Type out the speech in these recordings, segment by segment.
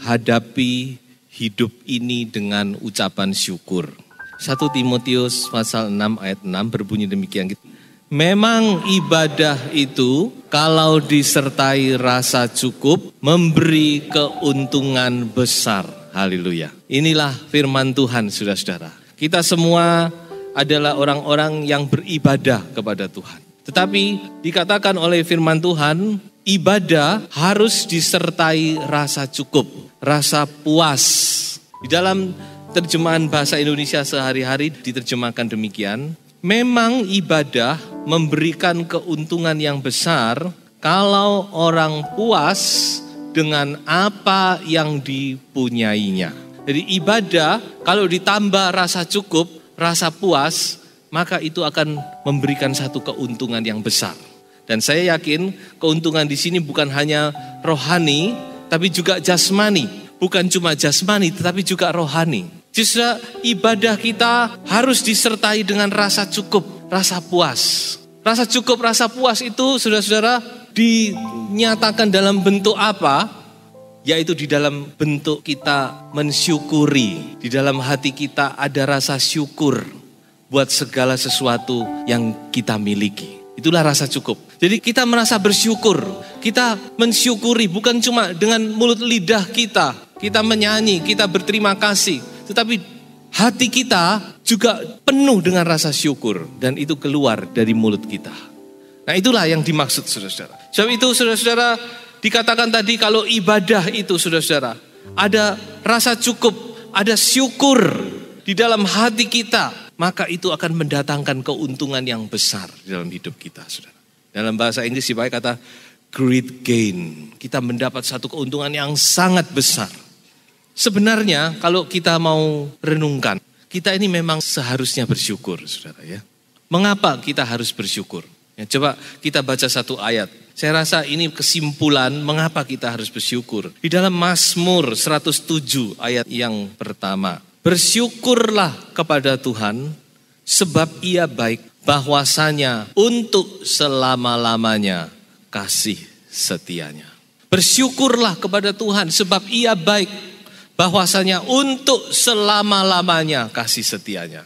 Hadapi hidup ini dengan ucapan syukur. 1 Timotius pasal 6 ayat 6 berbunyi demikian. Memang ibadah itu kalau disertai rasa cukup memberi keuntungan besar. Haleluya. Inilah firman Tuhan, saudara-saudara. Kita semua adalah orang-orang yang beribadah kepada Tuhan. Tetapi dikatakan oleh firman Tuhan, ibadah harus disertai rasa cukup, rasa puas. Di dalam terjemahan bahasa Indonesia sehari-hari diterjemahkan demikian, memang ibadah memberikan keuntungan yang besar kalau orang puas dengan apa yang dipunyainya. Jadi ibadah kalau ditambah rasa cukup, rasa puas, maka itu akan memberikan satu keuntungan yang besar. Dan saya yakin keuntungan di sini bukan hanya rohani, tapi juga jasmani. Bukan cuma jasmani, tetapi juga rohani. Justru ibadah kita harus disertai dengan rasa cukup, rasa puas. Rasa cukup, rasa puas itu saudara-saudara dinyatakan dalam bentuk apa? Yaitu di dalam bentuk kita mensyukuri. Di dalam hati kita ada rasa syukur buat segala sesuatu yang kita miliki. Itulah rasa cukup. Jadi kita merasa bersyukur. Kita mensyukuri bukan cuma dengan mulut lidah kita. Kita menyanyi, kita berterima kasih. Tetapi hati kita juga penuh dengan rasa syukur. Dan itu keluar dari mulut kita. Nah itulah yang dimaksud saudara-saudara. Sebab itu saudara-saudara dikatakan tadi kalau ibadah itu saudara-saudara. Ada rasa cukup, ada syukur di dalam hati kita. Maka itu akan mendatangkan keuntungan yang besar di dalam hidup kita, saudara. Dalam bahasa Inggris dipakai kata great gain. Kita mendapat satu keuntungan yang sangat besar. Sebenarnya kalau kita mau renungkan, kita ini memang seharusnya bersyukur, saudara ya. Mengapa kita harus bersyukur? Ya, coba kita baca satu ayat. Saya rasa ini kesimpulan mengapa kita harus bersyukur. Di dalam Mazmur 107 ayat yang pertama. Bersyukurlah kepada Tuhan sebab Ia baik, bahwasanya untuk selama-lamanya kasih setianya. Bersyukurlah kepada Tuhan sebab Ia baik, bahwasanya untuk selama-lamanya kasih setianya.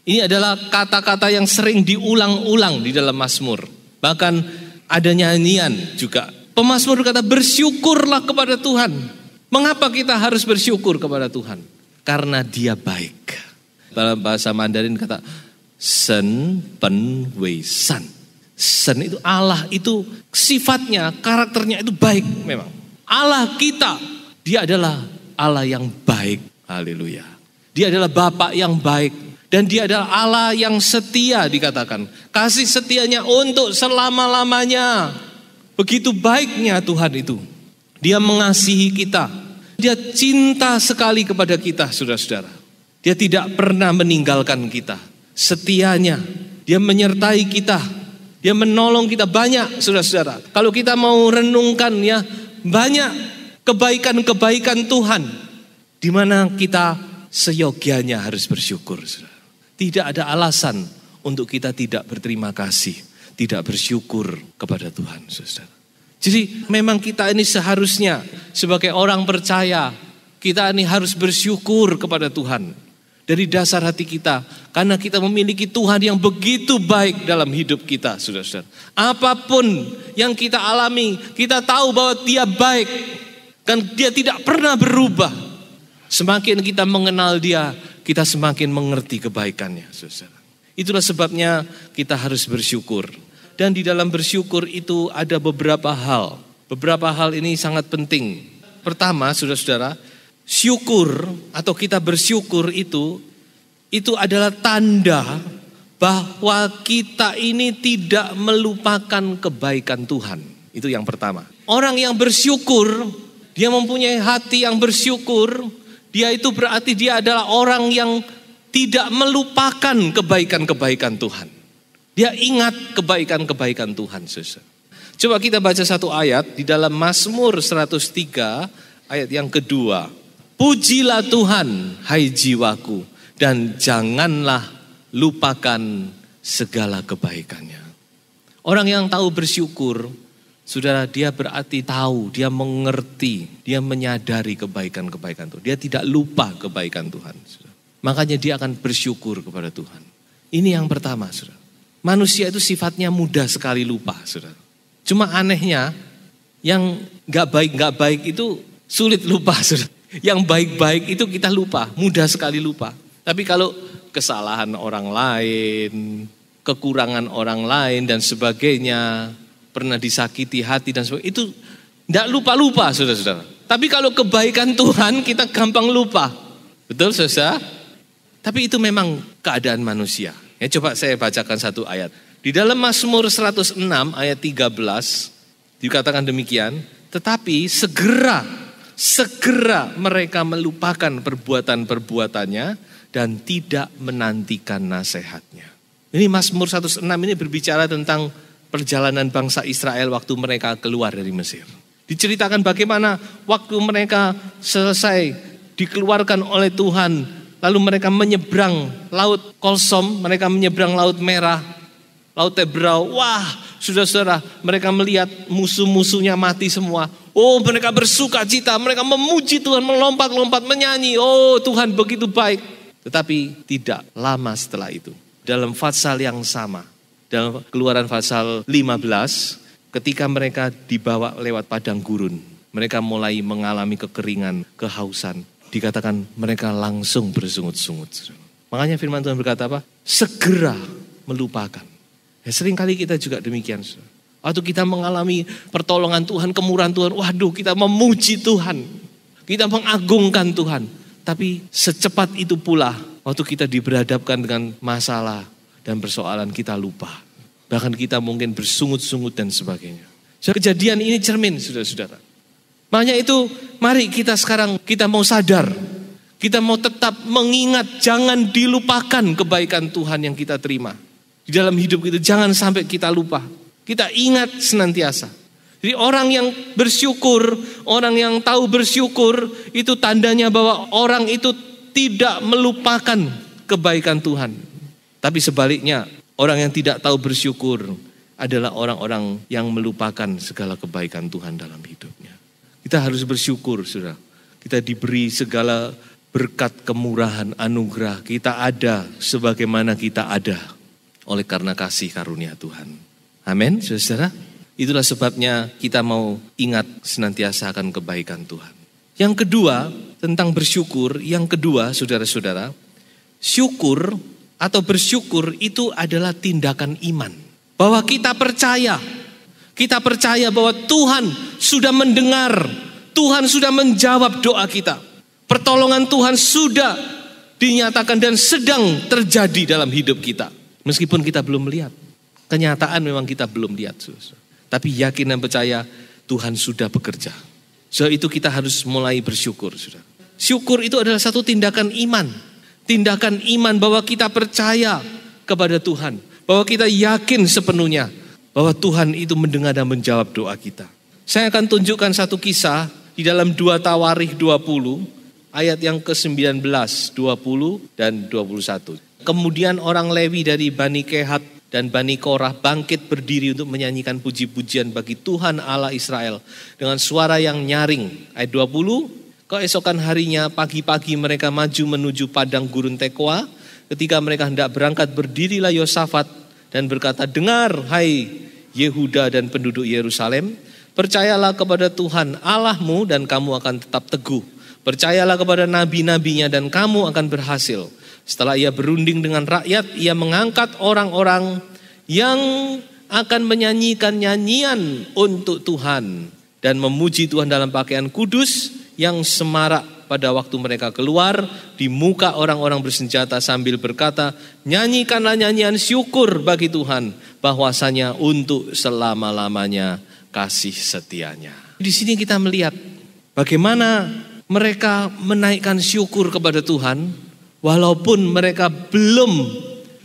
Ini adalah kata-kata yang sering diulang-ulang di dalam Mazmur. Bahkan ada nyanyian juga. Pemazmur berkata bersyukurlah kepada Tuhan. Mengapa kita harus bersyukur kepada Tuhan? Karena Dia baik. Dalam bahasa Mandarin kata Sen Pen Wei San. Sen itu Allah, itu sifatnya, karakternya itu baik memang. Allah kita, Dia adalah Allah yang baik. Haleluya. Dia adalah Bapa yang baik. Dan Dia adalah Allah yang setia dikatakan. Kasih setianya untuk selama-lamanya. Begitu baiknya Tuhan itu. Dia mengasihi kita. Dia cinta sekali kepada kita, saudara-saudara. Dia tidak pernah meninggalkan kita. Setianya, Dia menyertai kita. Dia menolong kita banyak, saudara-saudara. Kalau kita mau renungkan ya, banyak kebaikan-kebaikan Tuhan. Di mana kita seyogianya harus bersyukur, saudara. Tidak ada alasan untuk kita tidak berterima kasih, tidak bersyukur kepada Tuhan, saudara. Jadi memang kita ini seharusnya sebagai orang percaya, kita ini harus bersyukur kepada Tuhan. Dari dasar hati kita, karena kita memiliki Tuhan yang begitu baik dalam hidup kita, saudara-saudara. Apapun yang kita alami, kita tahu bahwa Dia baik. Dan Dia tidak pernah berubah. Semakin kita mengenal Dia, kita semakin mengerti kebaikannya, saudara. Itulah sebabnya kita harus bersyukur. Dan di dalam bersyukur itu ada beberapa hal. Beberapa hal ini sangat penting. Pertama, saudara-saudara, syukur atau kita bersyukur itu adalah tanda bahwa kita ini tidak melupakan kebaikan Tuhan. Itu yang pertama. Orang yang bersyukur dia mempunyai hati yang bersyukur, dia itu berarti dia adalah orang yang tidak melupakan kebaikan-kebaikan Tuhan. Dia ingat kebaikan-kebaikan Tuhan, saudara. Coba kita baca satu ayat di dalam Mazmur 103 ayat yang kedua. Pujilah Tuhan, hai jiwaku, dan janganlah lupakan segala kebaikannya. Orang yang tahu bersyukur, saudara, dia berarti tahu, dia mengerti, dia menyadari kebaikan-kebaikan Tuhan. Dia tidak lupa kebaikan Tuhan. Saudara. Makanya dia akan bersyukur kepada Tuhan. Ini yang pertama, saudara. Manusia itu sifatnya mudah sekali lupa, saudara. Cuma anehnya, yang gak baik itu sulit lupa, saudara. Yang baik-baik itu kita lupa, mudah sekali lupa. Tapi kalau kesalahan orang lain, kekurangan orang lain dan sebagainya, pernah disakiti hati dan sebagainya, itu gak lupa-lupa, saudara-saudara. Tapi kalau kebaikan Tuhan kita gampang lupa. Betul, saudara? Tapi itu memang keadaan manusia. Ya, coba saya bacakan satu ayat. Di dalam Mazmur 106 ayat 13 dikatakan demikian, tetapi segera mereka melupakan perbuatan-perbuatannya dan tidak menantikan nasihatnya. Ini Mazmur 106 ini berbicara tentang perjalanan bangsa Israel waktu mereka keluar dari Mesir. Diceritakan bagaimana waktu mereka selesai dikeluarkan oleh Tuhan, lalu mereka menyeberang Laut Kolsom, mereka menyeberang Laut Merah, Laut Tebrau. Wah, saudara-saudara, mereka melihat musuh-musuhnya mati semua. Oh, mereka bersuka cita, mereka memuji Tuhan, melompat-lompat, menyanyi. Oh, Tuhan begitu baik. Tetapi tidak lama setelah itu, dalam pasal yang sama, dalam Keluaran pasal 15, ketika mereka dibawa lewat padang gurun, mereka mulai mengalami kekeringan, kehausan. Dikatakan mereka langsung bersungut-sungut. Makanya firman Tuhan berkata apa? Segera melupakan. Ya, seringkali kita juga demikian. Waktu kita mengalami pertolongan Tuhan, kemurahan Tuhan, waduh, kita memuji Tuhan. Kita mengagungkan Tuhan. Tapi secepat itu pula, waktu kita diberhadapkan dengan masalah dan persoalan, kita lupa. Bahkan kita mungkin bersungut-sungut dan sebagainya. Kejadian ini cermin, saudara-saudara. Makanya itu, mari kita sekarang, kita mau sadar. Kita mau tetap mengingat, jangan dilupakan kebaikan Tuhan yang kita terima. Di dalam hidup kita, jangan sampai kita lupa. Kita ingat senantiasa. Jadi orang yang bersyukur, orang yang tahu bersyukur, itu tandanya bahwa orang itu tidak melupakan kebaikan Tuhan. Tapi sebaliknya, orang yang tidak tahu bersyukur adalah orang-orang yang melupakan segala kebaikan Tuhan dalam hidupnya. Kita harus bersyukur, saudara. Kita diberi segala berkat, kemurahan, anugerah. Kita ada sebagaimana kita ada oleh karena kasih karunia Tuhan. Amin, saudara. Itulah sebabnya kita mau ingat senantiasa akan kebaikan Tuhan. Yang kedua, tentang bersyukur. Yang kedua, saudara-saudara, syukur atau bersyukur itu adalah tindakan iman. Bahwa kita percaya bahwa Tuhan sudah mendengar, Tuhan sudah menjawab doa kita. Pertolongan Tuhan sudah dinyatakan dan sedang terjadi dalam hidup kita. Meskipun kita belum melihat. Kenyataan memang kita belum lihat. Tapi yakin dan percaya Tuhan sudah bekerja. So itu kita harus mulai bersyukur. Syukur itu adalah satu tindakan iman. Tindakan iman bahwa kita percaya kepada Tuhan. Bahwa kita yakin sepenuhnya bahwa Tuhan itu mendengar dan menjawab doa kita. Saya akan tunjukkan satu kisah di dalam 2 Tawarikh 20 ayat yang ke-19, 20 dan 21. Kemudian orang Lewi dari Bani Kehat dan Bani Korah bangkit berdiri untuk menyanyikan puji-pujian bagi Tuhan Allah Israel dengan suara yang nyaring. Ayat 20, keesokan harinya pagi-pagi mereka maju menuju padang gurun Tekoa. Ketika mereka hendak berangkat, berdirilah Yosafat dan berkata, dengar hai Yehuda dan penduduk Yerusalem, percayalah kepada Tuhan Allahmu dan kamu akan tetap teguh. Percayalah kepada nabi-nabinya dan kamu akan berhasil. Setelah ia berunding dengan rakyat, ia mengangkat orang-orang yang akan menyanyikan nyanyian untuk Tuhan dan memuji Tuhan dalam pakaian kudus yang semarak pada waktu mereka keluar di muka orang-orang bersenjata sambil berkata, nyanyikanlah nyanyian syukur bagi Tuhan bahwasanya untuk selama-lamanya kasih setianya. Di sini kita melihat Bagaimana mereka menaikkan syukur kepada Tuhan walaupun mereka belum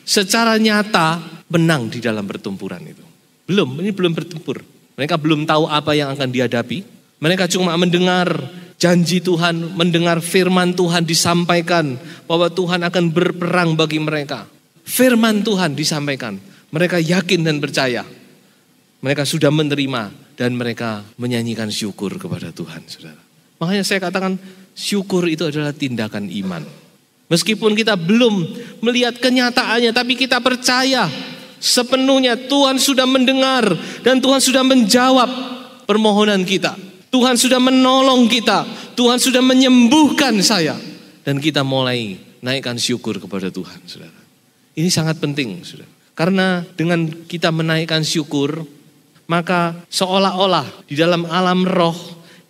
secara nyata menang di dalam pertempuran itu. Ini belum bertempur. Mereka belum tahu apa yang akan dihadapi. Mereka cuma mendengar janji Tuhan, mendengar firman Tuhan disampaikan bahwa Tuhan akan berperang bagi mereka. Firman Tuhan disampaikan. Mereka yakin dan percaya. Mereka sudah menerima dan mereka menyanyikan syukur kepada Tuhan, saudara. Makanya saya katakan syukur itu adalah tindakan iman. Meskipun kita belum melihat kenyataannya, tapi kita percaya sepenuhnya Tuhan sudah mendengar dan Tuhan sudah menjawab permohonan kita. Tuhan sudah menolong kita, Tuhan sudah menyembuhkan saya. Dan kita mulai naikkan syukur kepada Tuhan, saudara. Ini sangat penting, saudara. Karena dengan kita menaikkan syukur, maka seolah-olah di dalam alam roh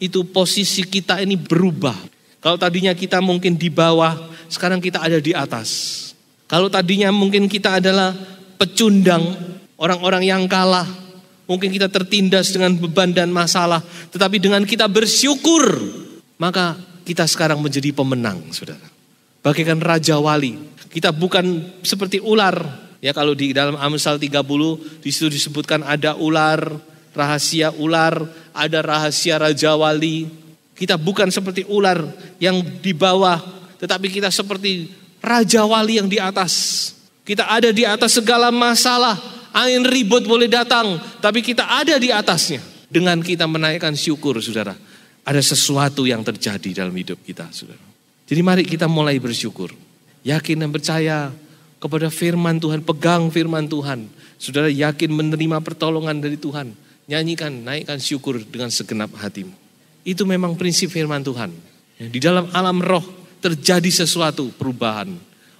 itu posisi kita ini berubah. Kalau tadinya kita mungkin di bawah, sekarang kita ada di atas. Kalau tadinya mungkin kita adalah pecundang, orang-orang yang kalah, mungkin kita tertindas dengan beban dan masalah. Tetapi dengan kita bersyukur, maka kita sekarang menjadi pemenang, saudara. Bagaikan Raja Wali. Kita bukan seperti ular. Ya, kalau di dalam Amsal 30 di situ disebutkan ada ular, rahasia ular, ada rahasia Raja Wali. Kita bukan seperti ular yang di bawah, tetapi kita seperti Raja Wali yang di atas. Kita ada di atas segala masalah, angin ribut boleh datang, tapi kita ada di atasnya. Dengan kita menaikkan syukur, saudara, ada sesuatu yang terjadi dalam hidup kita, saudara. Jadi mari kita mulai bersyukur, yakin dan percaya kepada firman Tuhan, pegang firman Tuhan. Saudara yakin menerima pertolongan dari Tuhan. Nyanyikan, naikkan syukur dengan segenap hatimu. Itu memang prinsip firman Tuhan. Di dalam alam roh terjadi sesuatu perubahan.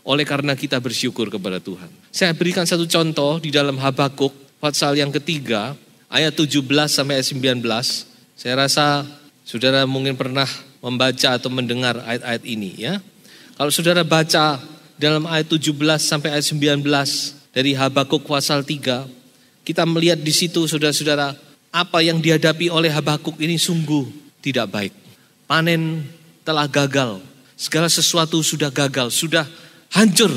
Oleh karena kita bersyukur kepada Tuhan. Saya berikan satu contoh di dalam Habakuk, pasal yang ketiga, ayat 17 sampai ayat 19. Saya rasa saudara mungkin pernah membaca atau mendengar ayat-ayat ini, ya. Kalau saudara baca dalam ayat 17 sampai ayat 19 dari Habakuk pasal 3, kita melihat di situ saudara-saudara, apa yang dihadapi oleh Habakuk ini sungguh tidak baik. Panen telah gagal, segala sesuatu sudah gagal, sudah hancur.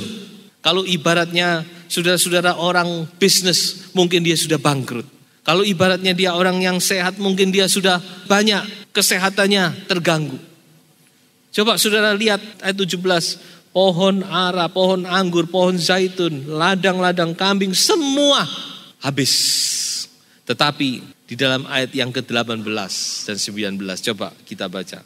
Kalau ibaratnya saudara-saudara orang bisnis, mungkin dia sudah bangkrut. Kalau ibaratnya dia orang yang sehat, mungkin dia sudah banyak kesehatannya terganggu. Coba saudara lihat ayat 17. Pohon ara, pohon anggur, pohon zaitun, ladang-ladang kambing, semua habis. Tetapi di dalam ayat yang ke-18 dan 19, coba kita baca.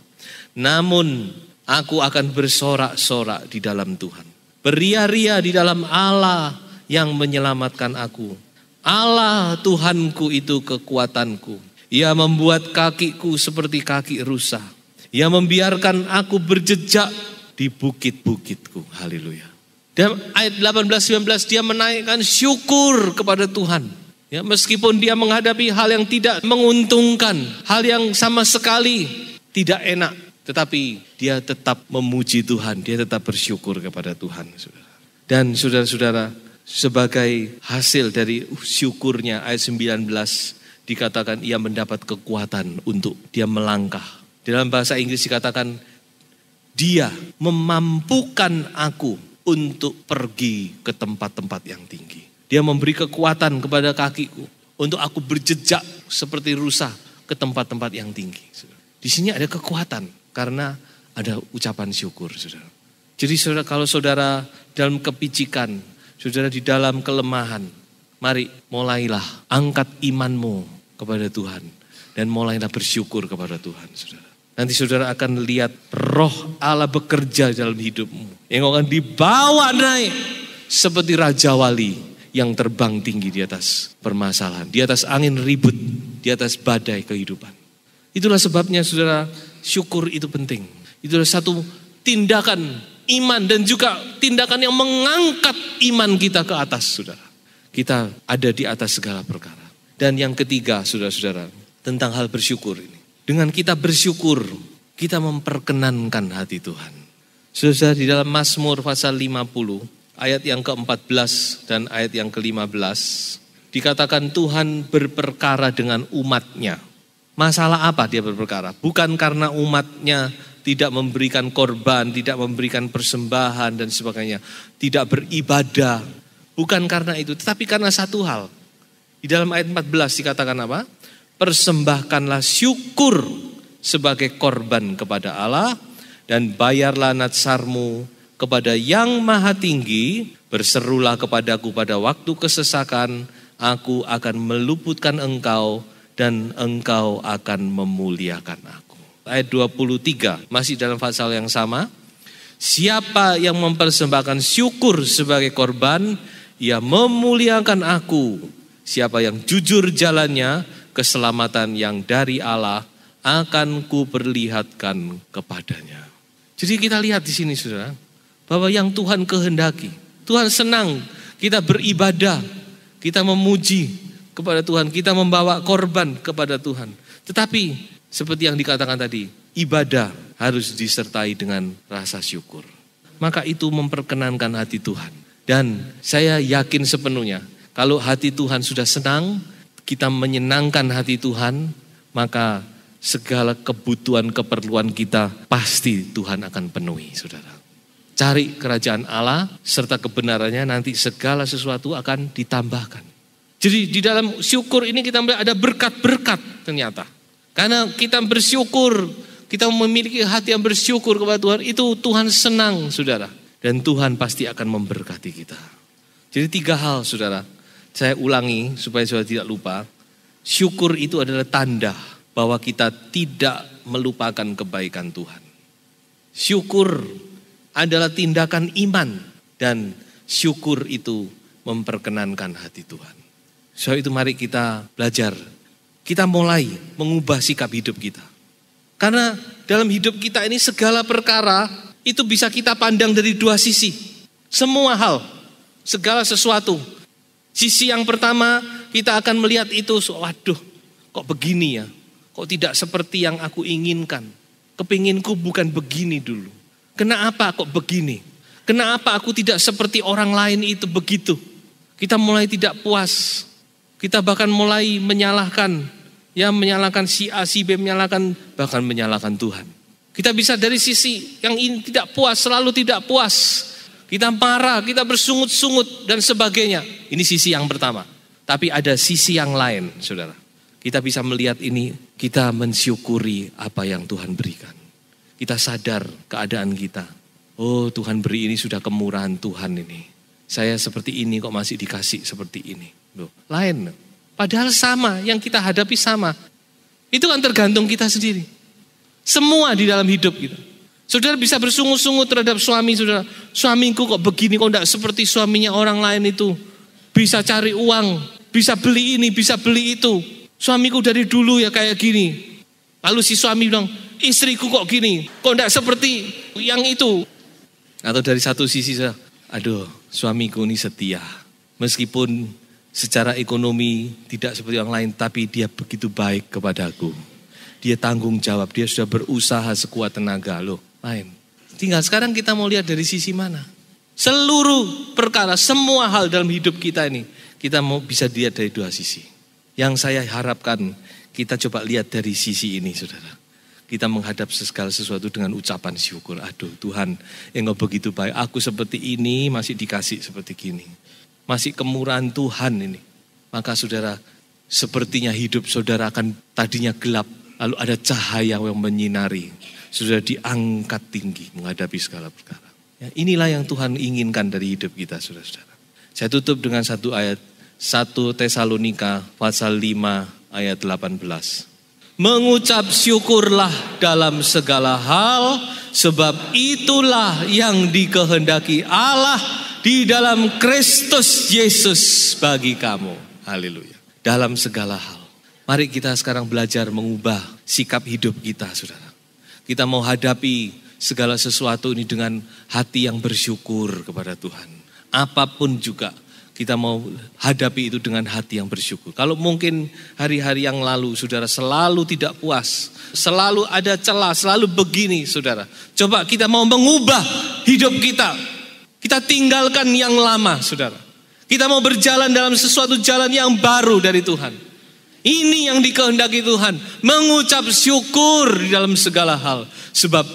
Namun aku akan bersorak-sorak di dalam Tuhan. Beria-ria di dalam Allah yang menyelamatkan aku. Allah Tuhanku itu kekuatanku. Ia membuat kakiku seperti kaki rusa. Ia membiarkan aku berjejak di bukit-bukitku. Haleluya. Dan ayat 18-19 dia menaikkan syukur kepada Tuhan. Ya, meskipun dia menghadapi hal yang tidak menguntungkan, hal yang sama sekali tidak enak, tetapi dia tetap memuji Tuhan, dia tetap bersyukur kepada Tuhan, saudara. Dan saudara-saudara, sebagai hasil dari syukurnya ayat 19 dikatakan ia mendapat kekuatan untuk dia melangkah. Dalam bahasa Inggris dikatakan dia memampukan aku untuk pergi ke tempat-tempat yang tinggi. Dia memberi kekuatan kepada kakiku untuk aku berjejak seperti rusa ke tempat-tempat yang tinggi. Di sini ada kekuatan karena ada ucapan syukur, saudara. Jadi saudara, kalau saudara dalam kepicikan, saudara di dalam kelemahan, mari mulailah angkat imanmu kepada Tuhan dan mulailah bersyukur kepada Tuhan, saudara. Nanti saudara akan lihat roh Allah bekerja dalam hidupmu. Yang akan dibawa naik seperti Raja Wali yang terbang tinggi di atas permasalahan. Di atas angin ribut, di atas badai kehidupan. Itulah sebabnya saudara, syukur itu penting. Itulah satu tindakan iman dan juga tindakan yang mengangkat iman kita ke atas, saudara. Kita ada di atas segala perkara. Dan yang ketiga, saudara-saudara, tentang hal bersyukur ini. Dengan kita bersyukur, kita memperkenankan hati Tuhan. Saudara, di dalam Mazmur pasal 50, ayat yang ke-14 dan ayat yang ke-15, dikatakan Tuhan berperkara dengan umatnya. Masalah apa dia berperkara? Bukan karena umatnya tidak memberikan korban, tidak memberikan persembahan dan sebagainya, tidak beribadah. Bukan karena itu, tetapi karena satu hal. Di dalam ayat 14 dikatakan apa? Persembahkanlah syukur sebagai korban kepada Allah dan bayarlah natsarmu kepada Yang Maha Tinggi. Berserulah kepadaku pada waktu kesesakan, aku akan meluputkan engkau dan engkau akan memuliakan aku. Ayat 23 masih dalam pasal yang sama. Siapa yang mempersembahkan syukur sebagai korban, ia memuliakan aku. Siapa yang jujur jalannya, keselamatan yang dari Allah akan kuperlihatkan kepadanya. Jadi kita lihat di sini saudara, bahwa yang Tuhan kehendaki, Tuhan senang kita beribadah, kita memuji kepada Tuhan, kita membawa korban kepada Tuhan. Tetapi seperti yang dikatakan tadi, ibadah harus disertai dengan rasa syukur. Maka itu memperkenankan hati Tuhan. Dan saya yakin sepenuhnya, kalau hati Tuhan sudah senang, kita menyenangkan hati Tuhan, maka segala kebutuhan, keperluan kita pasti Tuhan akan penuhi, saudara. Cari kerajaan Allah serta kebenarannya, nanti segala sesuatu akan ditambahkan. Jadi di dalam syukur ini kita melihat ada berkat-berkat ternyata. Karena kita bersyukur, kita memiliki hati yang bersyukur kepada Tuhan, itu Tuhan senang, saudara. Dan Tuhan pasti akan memberkati kita. Jadi 3 hal, saudara. Saya ulangi supaya saudara tidak lupa. Syukur itu adalah tanda bahwa kita tidak melupakan kebaikan Tuhan. Syukur adalah tindakan iman dan syukur itu memperkenankan hati Tuhan. So itu mari kita belajar. Kita mulai mengubah sikap hidup kita. Karena dalam hidup kita ini segala perkara itu bisa kita pandang dari 2 sisi. Semua hal, segala sesuatu. Sisi yang pertama kita akan melihat itu, waduh kok begini ya. Kok tidak seperti yang aku inginkan. Kepinginku bukan begini dulu. Kenapa kok begini? Kenapa aku tidak seperti orang lain itu begitu? Kita mulai tidak puas. Kita bahkan mulai menyalahkan, ya menyalahkan si A, si B, bahkan menyalahkan Tuhan. Kita bisa dari sisi yang ini tidak puas, selalu tidak puas. Kita marah, kita bersungut-sungut dan sebagainya. Ini sisi yang pertama. Tapi ada sisi yang lain, saudara. Kita bisa melihat ini, kita mensyukuri apa yang Tuhan berikan. Kita sadar keadaan kita. Oh Tuhan beri ini sudah kemurahan Tuhan ini. Saya seperti ini kok masih dikasih seperti ini. Loh, lain. Padahal sama, yang kita hadapi sama. Itu kan tergantung kita sendiri. Semua di dalam hidup kita. Saudara bisa bersungut-sungut terhadap suami saudara. Suamiku kok begini, kok enggak seperti suaminya orang lain itu. Bisa cari uang, bisa beli ini, bisa beli itu. Suamiku dari dulu ya kayak gini. Lalu si suami bilang, istriku kok gini, kok enggak seperti yang itu. Atau dari satu sisi, aduh suamiku ini setia. Meskipun secara ekonomi tidak seperti orang lain, tapi dia begitu baik kepadaku. Dia tanggung jawab, dia sudah berusaha sekuat tenaga loh. Lain. Tinggal sekarang kita mau lihat dari sisi mana. Seluruh perkara, semua hal dalam hidup kita ini, kita mau bisa lihat dari 2 sisi. Yang saya harapkan kita coba lihat dari sisi ini, saudara. Kita menghadap segala sesuatu dengan ucapan syukur. Aduh Tuhan, engkau begitu baik. Aku seperti ini masih dikasih seperti gini. Masih kemurahan Tuhan ini. Maka saudara, sepertinya hidup saudara akan tadinya gelap. Lalu ada cahaya yang menyinari. Sudah diangkat tinggi menghadapi segala perkara. Ya, inilah yang Tuhan inginkan dari hidup kita, saudara-saudara. Saya tutup dengan satu ayat. 1 Tesalonika pasal 5 ayat 18. Mengucap syukurlah dalam segala hal, sebab itulah yang dikehendaki Allah di dalam Kristus Yesus bagi kamu. Haleluya. Dalam segala hal. Mari kita sekarang belajar mengubah sikap hidup kita, saudara. Kita mau hadapi segala sesuatu ini dengan hati yang bersyukur kepada Tuhan. Apapun juga kita mau hadapi itu dengan hati yang bersyukur. Kalau mungkin hari-hari yang lalu saudara selalu tidak puas, selalu ada celah, selalu begini saudara. Coba kita mau mengubah hidup kita. Kita tinggalkan yang lama saudara. Kita mau berjalan dalam sesuatu jalan yang baru dari Tuhan. Ini yang dikehendaki Tuhan. Mengucap syukur di dalam segala hal. Sebab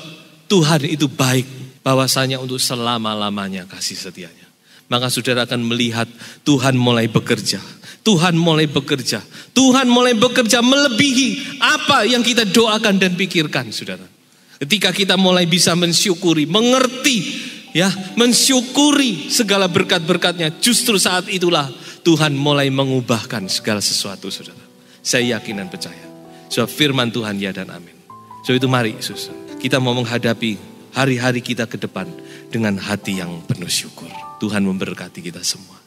Tuhan itu baik. Bahwasanya untuk selama-lamanya kasih setianya. Maka saudara akan melihat Tuhan mulai bekerja. Tuhan mulai bekerja. Tuhan mulai bekerja melebihi apa yang kita doakan dan pikirkan, saudara. Ketika kita mulai bisa mensyukuri, mengerti, ya, mensyukuri segala berkat-berkatnya. Justru saat itulah Tuhan mulai mengubahkan segala sesuatu, saudara. Saya yakin dan percaya. Sebab firman Tuhan ya dan amin. So itu mari Yesus, kita mau menghadapi hari-hari kita ke depan dengan hati yang penuh syukur. Tuhan memberkati kita semua.